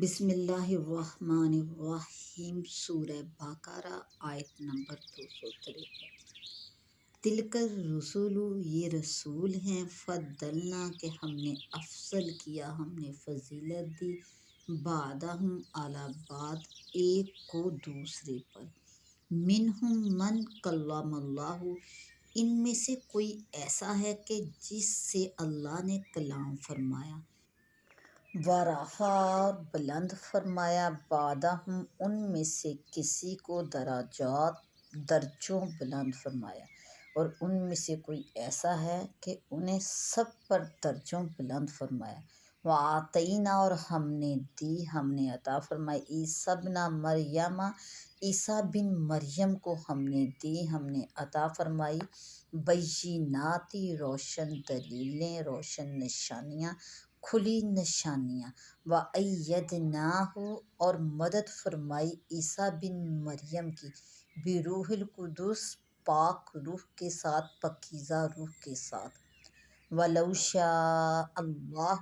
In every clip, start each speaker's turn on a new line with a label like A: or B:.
A: بسم اللہ الرحمن الرحیم۔ سورہ بقرہ آیت نمبر 253۔ تلکر رسول، یہ رسول ہیں، فضلنا کہ ہم نے افضل کیا، ہم نے فضیلت دی، بعدہم علی بعد، ایک کو دوسرے پر، منہم من کلم اللہ، ان میں سے کوئی ایسا ہے کہ جس سے اللہ نے کلام فرمایا، ورفع اور بلند فرمایا، بعدہم ان میں سے کسی کو درجوں بلند فرمایا، اور ان میں سے کوئی ایسا ہے کہ انہیں سب پر درجوں بلند فرمایا، وآتینا اور ہم نے دی، ہم نے عطا فرمائی، عیسیٰ ابن مریم، عیسیٰ بن مریم کو ہم نے دی، ہم نے عطا فرمائی، بینات روشن دلیلیں، روشن نشانیاں، کھلی نشانیاں، وَأَيَّدْنَاهُ اور مدد فرمائی عیسیٰ بن مریم کی، بروح القدس پاک روح کے ساتھ، پاکیزہ روح کے ساتھ، وَلَوْ شَاءَ اللَّهُ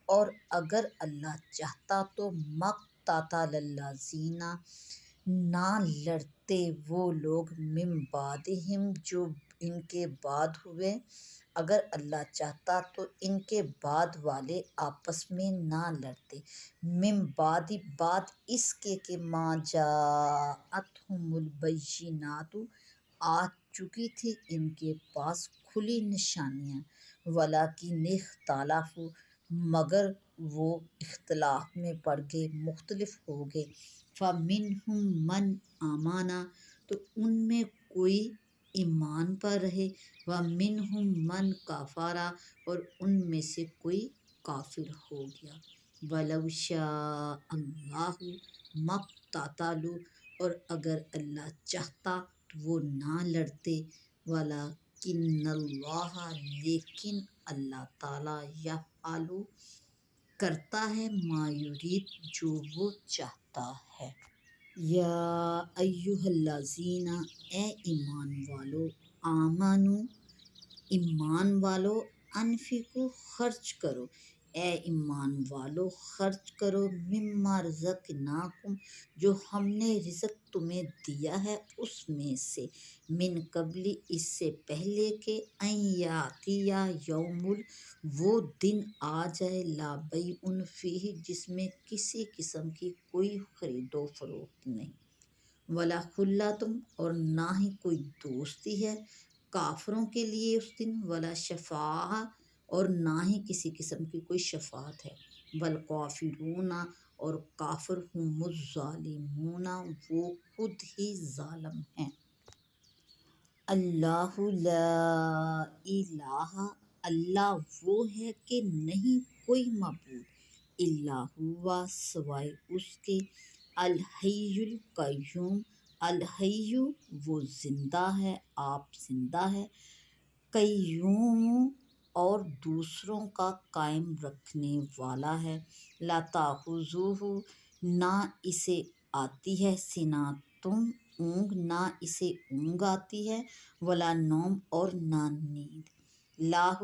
A: اور اگر اللہ چاہتا تو، مَقْتَتَلَ الَّذِينَ نہ لڑتے وہ لوگ، من بعدہم جو ان کے بعد ہوئے، اگر اللہ چاہتا تو ان کے بعد والے آپس میں نہ لڑتے، من بعد بعد اس کے کہ ما جاءتہم البینات آ چکی تھی ان کے پاس کھلی نشانیاں، ولیکن اختلفوا مگر وہ اختلاف میں پڑ گئے، مختلف ہو گئے، فمنہم من آمن تو ان میں کوئی ایمان پر رہے، ومنہم من کفر اور ان میں سے کوئی کافر ہو گیا، وَلَوْ شَاءَ اللَّهُ مَقْتَتَلُوا اور اگر اللہ چاہتا تو وہ نہ لڑتے، وَلَکِنَّ اللَّهَ لیکن اللہ تعالیٰ یفعل کرتا ہے، ما یرید جو وہ چاہتا ہے۔ یا ایہا الذین اے ایمان والو، آمنو ایمان والو، انفقوا خرچ کرو، اے ایمان والو خرچ کرو، مما رزقناکم جو ہم نے رزق تمہیں دیا ہے اس میں سے، من قبل اس سے پہلے کہ، ان یاتی یوم وہ دن آ جائے، لا بیع فیہ جس میں کسی قسم کی کوئی خرید و فروخت نہیں، ولا خلۃ اور نہ ہی کوئی دوستی ہے کافروں کے لیے اس دن، ولا شفاعہ اور نہ ہی کسی قسم کی کوئی شفاعت ہے، والکافرون اور کافر هم الظالمون وہ خود ہی ظالم ہیں۔ اللہ لا الہ اللہ وہ ہے کہ نہیں کوئی معبود، الا ہوا سوائے اس کے، الحی القیوم الحی وہ زندہ ہے، آپ زندہ ہے، قیوم اور دوسروں کا قائم رکھنے والا ہے، لا تأخذہ نہ اسے آتی ہے، سنۃ اونگ نہ اسے اونگ آتی ہے، ولا نوم اور نہ نیند، لاہ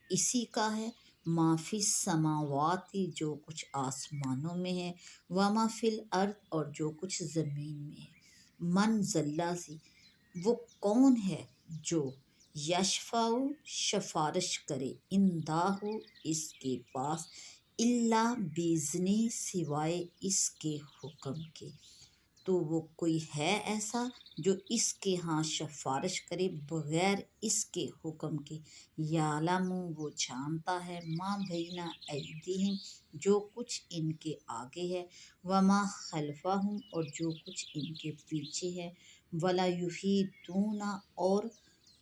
A: اسی کا ہے، ما فی السماوات جو کچھ آسمانوں میں ہے، وما فی الارض اور جو کچھ زمین میں ہے، من ذا الذی وہ کون ہے جو، یشفع سفارش کرے، عندہ اس کے پاس، الا باذنہ سوائے اس کے حکم کے، تو وہ کوئی ہے ایسا جو اس کے ہاں سفارش کرے بغیر اس کے حکم کے، یعلم وہ جانتا ہے، ما بین ایدیہم جو کچھ ان کے آگے ہے، وما خلفہم اور جو کچھ ان کے پیچھے ہے، ولا یحیطون اور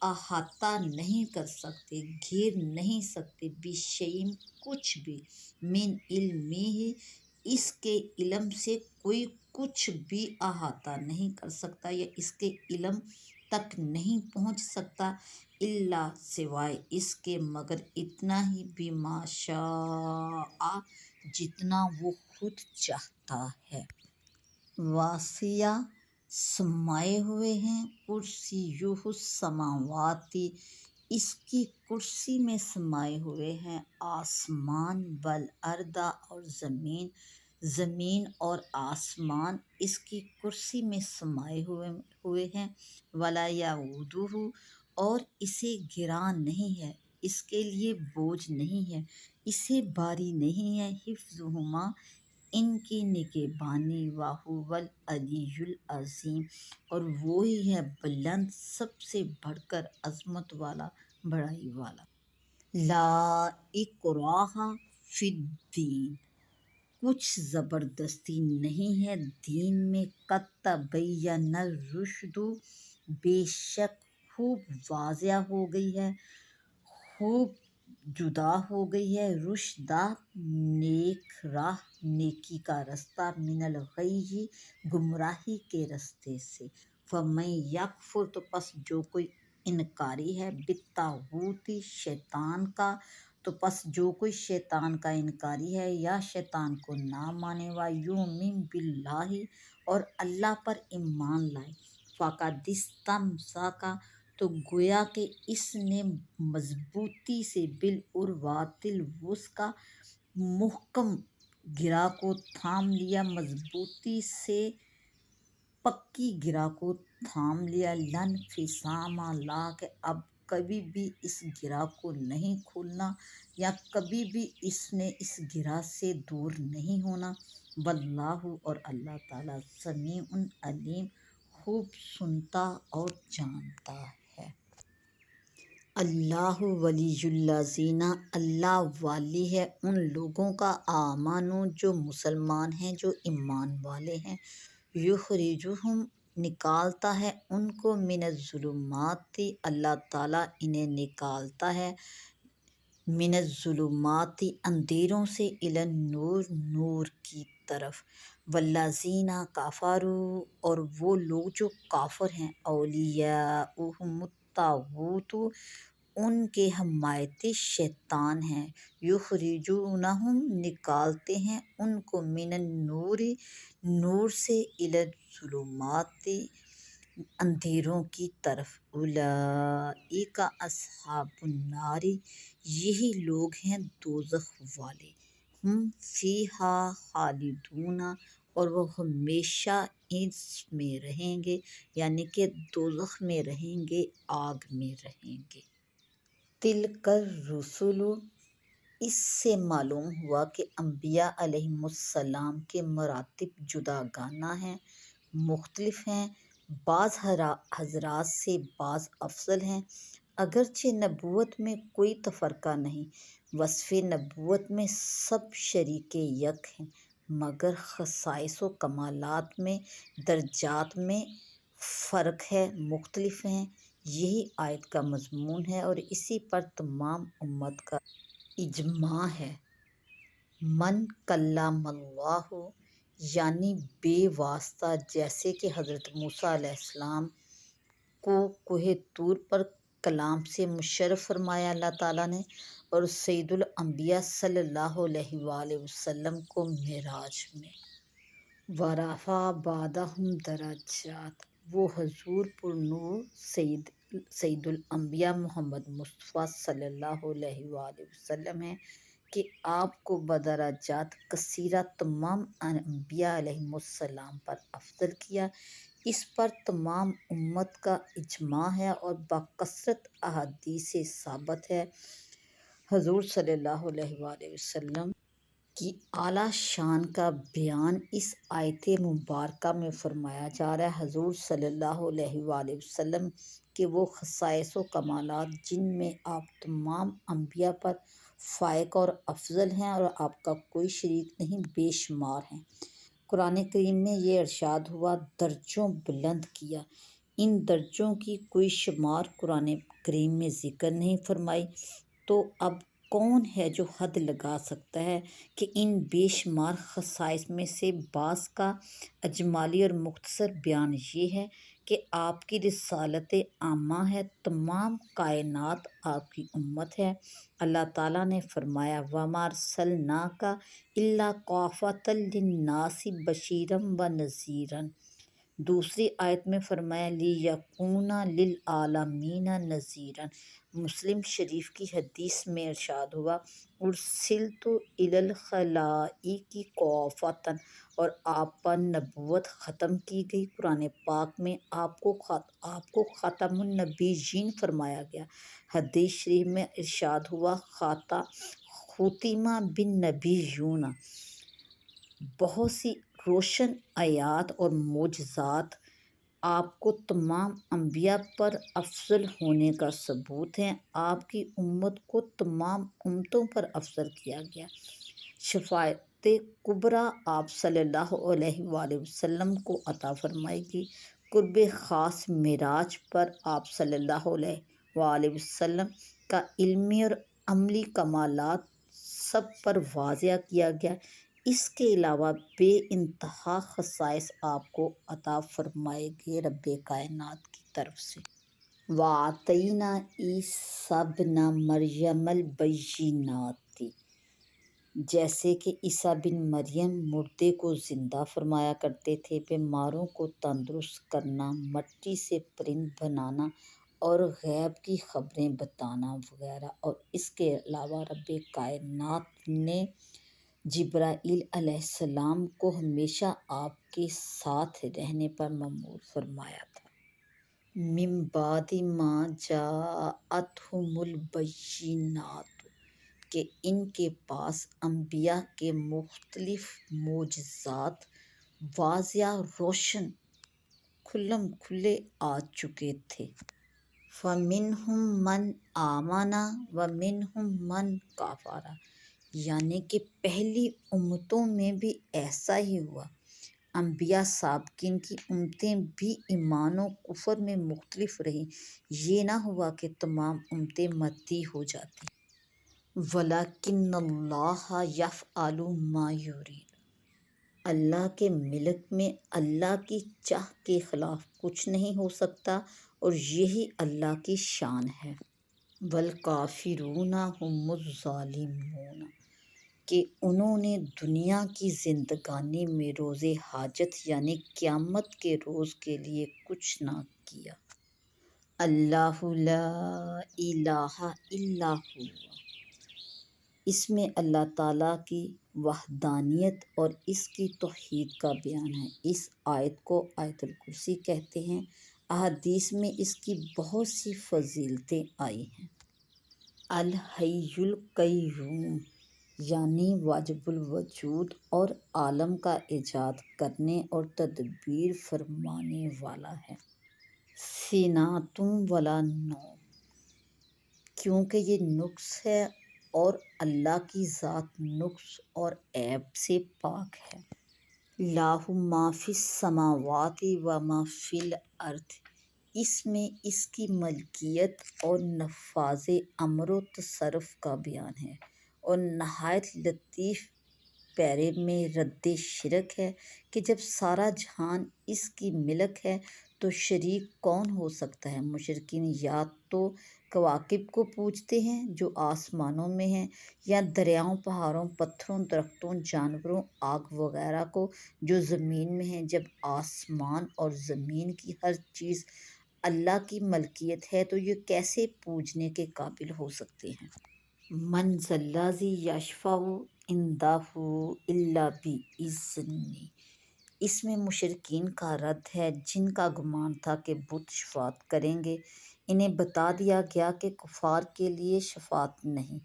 A: احاطہ نہیں کر سکتے، گھیر نہیں سکتے، بشیء کچھ بھی، من علمہ اس کے علم سے کوئی کچھ بھی احاطہ نہیں کر سکتا یا اس کے علم تک نہیں پہنچ سکتا، الا سوائے اس کے مگر اتنا ہی، بما شاء جتنا وہ خود چاہتا ہے، واسع سمائے ہوئے ہیں، کرسیہ السماوات اس کی کرسی میں سمائے ہوئے ہیں آسمان، والارض اور زمین، زمین اور آسمان اس کی کرسی میں سمائے ہوئے ہیں، ولا یعودہ، اور اسے گراں نہیں ہے، اس کے لیے بوجھ نہیں ہے، اسے باری نہیں ہے، حفظہما، ان کی نگہبانی، وہو العلی العظیم، اور وہی ہے بلند، سب سے بڑھ کر عظمت والا، بڑائی والا۔ لا اکراہ فی الدین، کچھ زبردستی نہیں ہے دین میں، قد تبین الرشد، بے شک خوب واضح ہو گئی ہے، خوب جدا ہو گئی ہے، رشدہ نیک راہ، نیکی کا رستہ، من الغی، گمراہی کے رستے سے، فمن یکفر، تو پس جو کوئی انکاری ہے، بالطاغوت، شیطان کا، تو پس جو کوئی شیطان کا انکاری ہے یا شیطان کو نہ مانے، ویؤمن باللہ، اور اللہ پر ایمان لائے، فقد استمسک، تو گویا کہ اس نے مضبوطی سے، بالعروۃ الوثقی، محکم گرہ کو تھام لیا، مضبوطی سے پکی گرہ کو تھام لیا، لا انفصام لہا، کہ اب کبھی بھی اس گرہ کو نہیں کھولنا یا کبھی بھی اس نے اس گرہ سے دور نہیں ہونا، واللہ، اور اللہ تعالیٰ، سمیع علیم، خوب سنتا اور جانتا ہے۔ اللہ ولی الذین، اللہ والی ہے ان لوگوں کا، آمنوا، جو مسلمان ہیں، جو ایمان والے ہیں، یخرجہم، نکالتا ہے ان کو، من الظلمات، اللہ تعالیٰ انہیں نکالتا ہے، من الظلمات، اندھیروں سے، الی النور، نور کی طرف، والذین کفروا، اور وہ لوگ جو کافر ہیں، اولیاؤہم الطاغوت، ان کے حمایتی شیطان ہیں، یخرجونہم، نکالتے ہیں ان کو، من النور، نور سے، الی الظلمات، اندھیروں کی طرف، اولئک اصحاب النار، یہی لوگ ہیں دوزخ والے، ہم فیہا خالدون، اور وہ ہمیشہ اس میں رہیں گے، یعنی کہ دوزخ میں رہیں گے، آگ میں رہیں گے۔ تلک الرسل، اس سے معلوم ہوا کہ انبیاء علیہم السلام کے مراتب جداگانہ ہیں، مختلف ہیں، بعض حضرات سے بعض افضل ہیں، اگرچہ نبوت میں کوئی تفرقہ نہیں، وصف نبوت میں سب شریک یک ہیں، مگر خصائص و کمالات میں، درجات میں فرق ہے، مختلف ہیں، یہی آیت کا مضمون ہے، اور اسی پر تمام امت کا اجماع ہے۔ من کلم اللہ، یعنی بے واسطہ، جیسے کہ حضرت موسیٰ علیہ السلام کو کوہ طور پر کلام سے مشرف فرمایا اللہ تعالیٰ نے، اور سید الانبیاء صلی اللہ علیہ وآلہ وسلم کو معراج میں، ورفع بعضهم درجات، وہ حضور پر نور سید الانبیاء محمد مصطفیٰ صلی اللہ علیہ وآلہ وسلم ہیں کہ آپ کو بدرجات کثیرہ تمام انبیاء علیہم السلام پر افضل کیا، اس پر تمام امت کا اجماع ہے اور بکثرت احادیث سے ثابت ہے۔ حضور صلی اللہ علیہ وآلہ وسلم کی اعلیٰ شان کا بیان اس آیت مبارکہ میں فرمایا جا رہا ہے۔ حضور صلی اللہ علیہ وآلہ وسلم کے وہ خصائص و کمالات جن میں آپ تمام انبیاء پر فائق اور افضل ہیں، اور آپ کا کوئی شریک نہیں، بے شمار ہیں۔ قرآن کریم میں یہ ارشاد ہوا، درجوں بلند کیا، ان درجوں کی کوئی شمار قرآن کریم میں ذکر نہیں فرمائی، تو اب کون ہے جو حد لگا سکتا ہے کہ ان بے شمار خصائص میں سے بعض کا اجمالی اور مختصر بیان یہ ہے کہ آپ کی رسالت عامہ ہے، تمام کائنات آپ کی امت ہے۔ اللہ تعالیٰ نے فرمایا، وَمَا أَرْسَلْنَاكَ إِلَّا كَافَّةً لِلنَّاسِ بَشِيرًا وَنَذِيرًا، دوسری آیت میں فرمایا لِیَکُونَ لِلْعَالَمِینَ نَذِیرًا۔ مسلم شریف کی حدیث میں ارشاد ہوا اُرسِلْتُ إِلَى الْخَلَائِقِ کافۃ، اور آپ پر نبوت ختم کی گئی۔ قرآن پاک میں آپ کو خاتم النبیین فرمایا گیا۔ حدیث شریف میں ارشاد ہوا ختم بالنبیون۔ بہت سی روشن آیات اور معجزات آپ کو تمام انبیاء پر افضل ہونے کا ثبوت ہیں۔ آپ کی امت کو تمام امتوں پر افضل کیا گیا۔ شفاعت کبریٰ آپ صلی اللہ علیہ وآلہ وسلم کو عطا فرمائی گئی۔ قرب خاص معراج پر آپ صلی اللہ علیہ وآلہ وسلم کا علمی اور عملی کمالات سب پر واضح کیا گیا۔ اس کے علاوہ بے انتہا خصائص آپ کو عطا فرمائے گئے رب کائنات کی طرف سے۔ وَآتَيْنَا عِیسیٰ ابْنَ مَرْیَمَ الْبَیِّنَاتِ، جیسے کہ عیسیٰ بن مریم مردے کو زندہ فرمایا کرتے تھے، بیماروں کو تندرست کرنا، مٹی سے پرند بنانا اور غیب کی خبریں بتانا وغیرہ۔ اور اس کے علاوہ رب کائنات نے جبرائیل علیہ السلام کو ہمیشہ آپ کے ساتھ رہنے پر مأمور فرمایا تھا۔ من بعد ما جاءتہم البینات، کہ ان کے پاس انبیاء کے مختلف معجزات واضح روشن کھلم کھلے آ چکے تھے۔ فَمِنْہُم مَّنْ آمَنَ وَمِنْہُم مَّنْ کَفَرَ، یعنی کہ پہلی امتوں میں بھی ایسا ہی ہوا۔ انبیاء سابقین کی امتیں بھی ایمان و کفر میں مختلف رہیں، یہ نہ ہوا کہ تمام امتیں مرتد ہو جاتیں۔ وَلَٰكِنَّ اللَّهَ يَفْعَلُ مَا يُرِیدُ، اللہ کے ملک میں اللہ کی چاہ کے خلاف کچھ نہیں ہو سکتا، اور یہی اللہ کی شان ہے۔ وَالْکَافِرُونَ هُمُ الظَّالِمُونَ، کہ انہوں نے دنیا کی زندگانی میں روز حاجت یعنی قیامت کے روز کے لیے کچھ نہ کیا۔ اللہ لا الہ الا هو، اس میں اللہ تعالیٰ کی وحدانیت اور اس کی توحید کا بیان ہے۔ اس آیت کو آیت الکرسی کہتے ہیں۔ احادیث میں اس کی بہت سی فضیلتیں آئی ہیں۔ الحی القیوم، یعنی واجب الوجود اور عالم کا ایجاد کرنے اور تدبیر فرمانے والا ہے۔ سِنَاتٌ وَلَا نَوْمٌ، کیونکہ یہ نقص ہے اور اللہ کی ذات نقص اور عیب سے پاک ہے۔ لَہُ مَا فِی السَّمَاوَاتِ وَمَا فِی الْأَرْضِ، اس میں اس کی ملکیت اور نفاذ امر و تصرف کا بیان ہے، اور نہایت لطیف پیرے میں رد شرک ہے کہ جب سارا جہان اس کی ملک ہے تو شریک کون ہو سکتا ہے؟ مشرکین یا تو کواکب کو پوجتے ہیں جو آسمانوں میں ہیں، یا دریاؤں، پہاڑوں، پتھروں، درختوں، جانوروں، آگ وغیرہ کو جو زمین میں ہیں۔ جب آسمان اور زمین کی ہر چیز اللہ کی ملکیت ہے تو یہ کیسے پوجنے کے قابل ہو سکتے ہیں؟ من ذا الذی یشفع عندہ الا بإذنہ، اس میں مشرکین کا رد ہے جن کا گمان تھا کہ بت شفاعت کریں گے۔ انہیں بتا دیا گیا کہ کفار کے لیے شفاعت نہیں،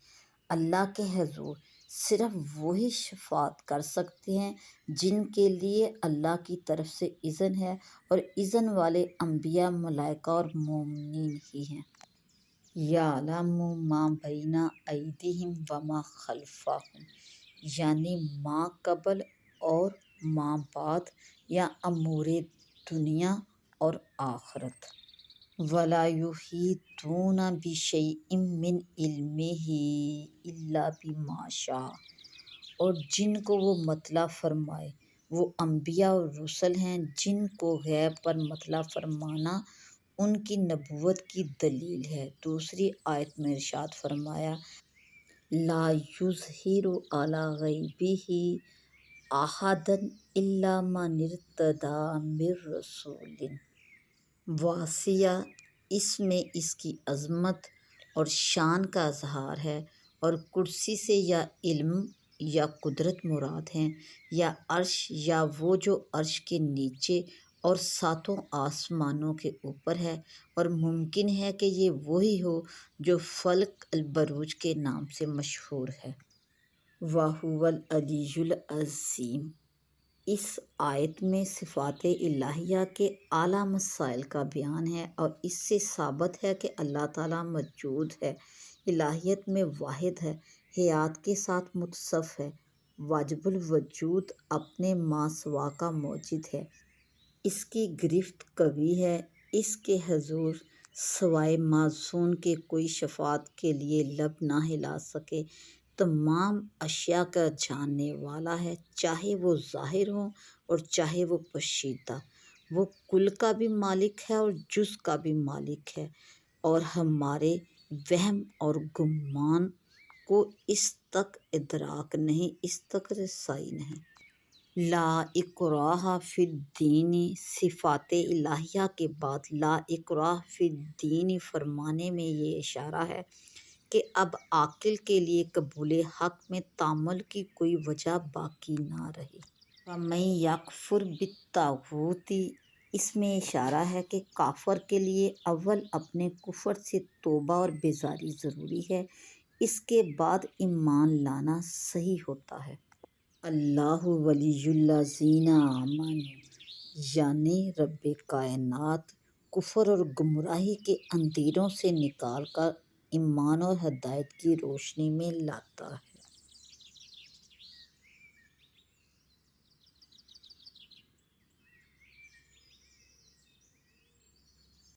A: اللہ کے حضور صرف وہی شفاعت کر سکتے ہیں جن کے لیے اللہ کی طرف سے اذن ہے، اور اذن والے انبیاء، ملائکہ اور مومنین ہی ہیں۔ یعلم ما بین ایدیہم وما خلفہم، یعنی ما قبل اور ما بعد، یا امور دنیا اور آخرت۔ ولا یحیطون بشیء من علمہ الا بما شاء، اور جن کو وہ مطلع فرمائے وہ انبیاء اور رسل ہیں جن کو غیب پر مطلع فرمانا ان کی نبوت کی دلیل ہے۔ دوسری آیت میں ارشاد فرمایا لا یظہر علی غیبہ أحدا إلا من ارتضى من رسول۔ واسیہ اس میں اس کی عظمت اور شان کا اظہار ہے، اور کرسی سے یا علم یا قدرت مراد ہیں، یا عرش یا وہ جو عرش کے نیچے اور ساتوں آسمانوں کے اوپر ہے، اور ممکن ہے کہ یہ وہی ہو جو فلک البروج کے نام سے مشہور ہے۔ وَهُوَ الْعَلِيُّ الْعَظِيمُ۔ اس آیت میں صفات الہیہ کے اعلیٰ مسائل کا بیان ہے، اور اس سے ثابت ہے کہ اللہ تعالیٰ موجود ہے، الہیت میں واحد ہے، حیات کے ساتھ متصف ہے، واجب الوجود، اپنے ما سوا کا موجد ہے، اس کی گرفت قوی ہے، اس کے حضور سوائے معصوم کے کوئی شفاعت کے لیے لب نہ ہلا سکے، تمام اشیاء کا جاننے والا ہے، چاہے وہ ظاہر ہوں اور چاہے وہ پوشیدہ، وہ کل کا بھی مالک ہے اور جز کا بھی مالک ہے، اور ہمارے وہم اور گمان کو اس تک ادراک نہیں، اس تک رسائی نہیں۔ لا اکراہ فی الدین، صفات الہیہ کے بعد لا اکراہ فی الدین فرمانے میں یہ اشارہ ہے کہ اب عاقل کے لیے قبول حق میں تعامل کی کوئی وجہ باقی نہ رہی۔ وَمَن یکفر بالطاغوت، اس میں اشارہ ہے کہ کافر کے لیے اول اپنے کفر سے توبہ اور بیزاری ضروری ہے، اس کے بعد ایمان لانا صحیح ہوتا ہے۔ اللہ ولی الذین آمنوا، یعنی رب کائنات کفر اور گمراہی کے اندھیروں سے نکال کر ایمان اور ہدایت کی روشنی میں لاتا ہے۔